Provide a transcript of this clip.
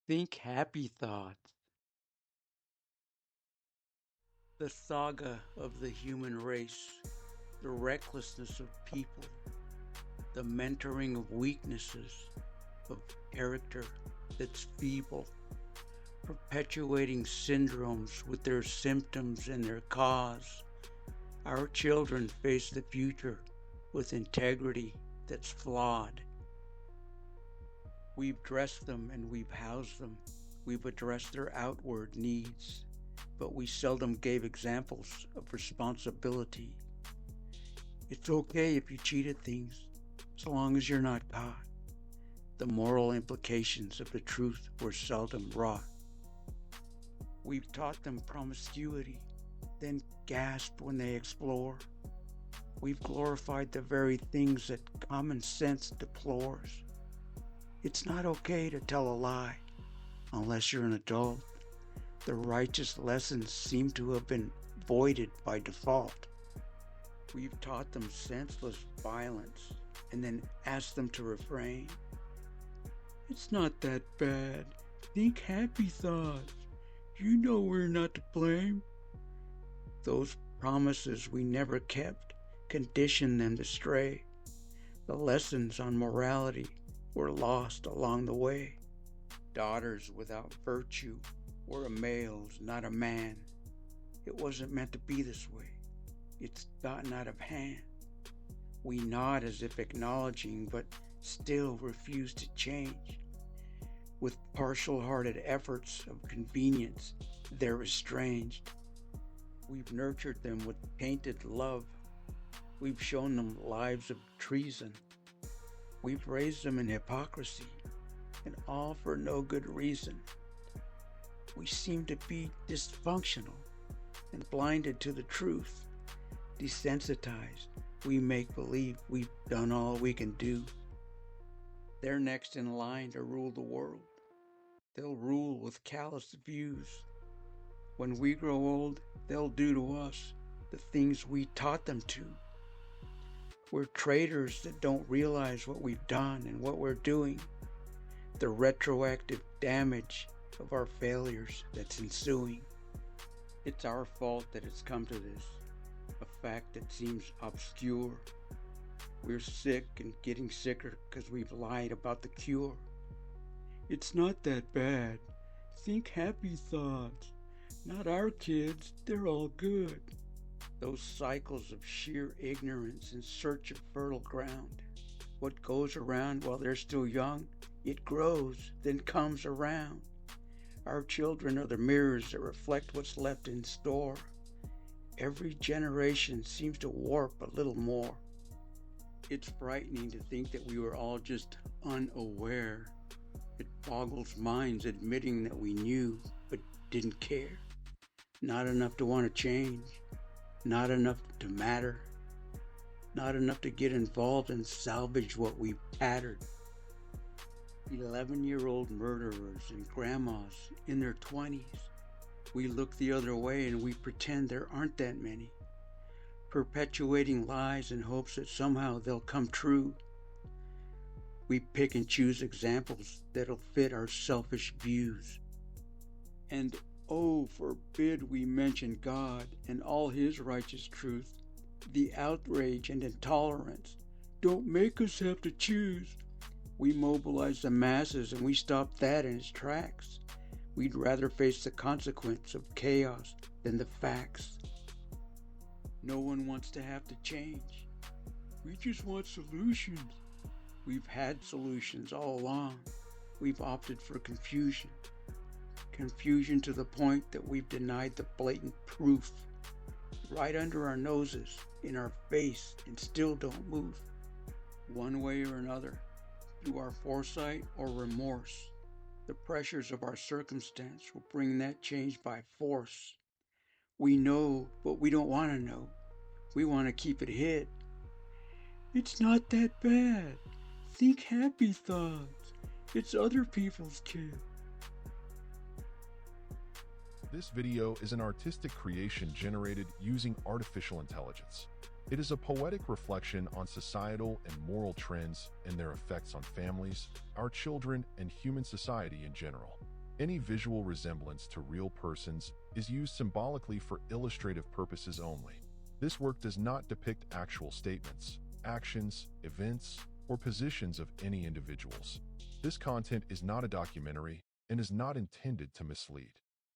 Think happy thoughts. The saga of the human race, the recklessness of people, the mentoring of weaknesses, of character that's feeble, perpetuating syndromes with their symptoms and their cause. Our children face the future with integrity that's flawed. We've dressed them and we've housed them. We've addressed their outward needs, but we seldom gave examples of responsibility. It's okay if you cheat at things, as long as you're not caught. The moral implications of the truth were seldom wrought. We've taught them promiscuity, then gasp when they explore. We've glorified the very things that common sense deplores. It's not okay to tell a lie, unless you're an adult. The righteous lessons seem to have been voided by default. We've taught them senseless violence and then asked them to refrain. It's not that bad. Think happy thoughts. You know we're not to blame. Those promises we never kept conditioned them to stray. The lessons on morality were lost along the way. Daughters without virtue were a male's, not a man. It wasn't meant to be this way. It's gotten out of hand. We nod as if acknowledging, but still refuse to change. With partial-hearted efforts of convenience, they're estranged. We've nurtured them with painted love. We've shown them lives of treason. We've raised them in hypocrisy, and all for no good reason. We seem to be dysfunctional and blinded to the truth. Desensitized, we make believe we've done all we can do. They're next in line to rule the world. They'll rule with callous views. When we grow old, they'll do to us the things we taught them to. We're traitors that don't realize what we've done and what we're doing, the retroactive damage of our failures that's ensuing. It's our fault that it's come to this, a fact that seems obscure. We're sick and getting sicker because we've lied about the cure. It's not that bad. Think happy thoughts. Not our kids, they're all good. Those cycles of sheer ignorance in search of fertile ground. What goes around while they're still young, it grows, then comes around. Our children are the mirrors that reflect what's left in store. Every generation seems to warp a little more. It's frightening to think that we were all just unaware. It boggles minds admitting that we knew but didn't care. Not enough to want to change. Not enough to matter. Not enough to get involved and salvage what we've tattered. 11-year-old murderers and grandmas in their 20s. We look the other way and we pretend there aren't that many, perpetuating lies in hopes that somehow they'll come true. We pick and choose examples that'll fit our selfish views. And oh, forbid we mention God and all His righteous truth. The outrage and intolerance. Don't make us have to choose. We mobilize the masses and we stop that in its tracks. We'd rather face the consequence of chaos than the facts. No one wants to have to change. We just want solutions. We've had solutions all along. We've opted for confusion. Confusion to the point that we've denied the blatant proof. Right under our noses, in our face, and still don't move. One way or another, through our foresight or remorse. The pressures of our circumstance will bring that change by force. We know, but we don't want to know. We want to keep it hid. It's not that bad. Think happy thoughts. It's other people's kid. This video is an artistic creation generated using artificial intelligence. It is a poetic reflection on societal and moral trends and their effects on families, our children, and human society in general. Any visual resemblance to real persons is used symbolically for illustrative purposes only. This work does not depict actual statements, actions, events, or positions of any individuals. This content is not a documentary and is not intended to mislead.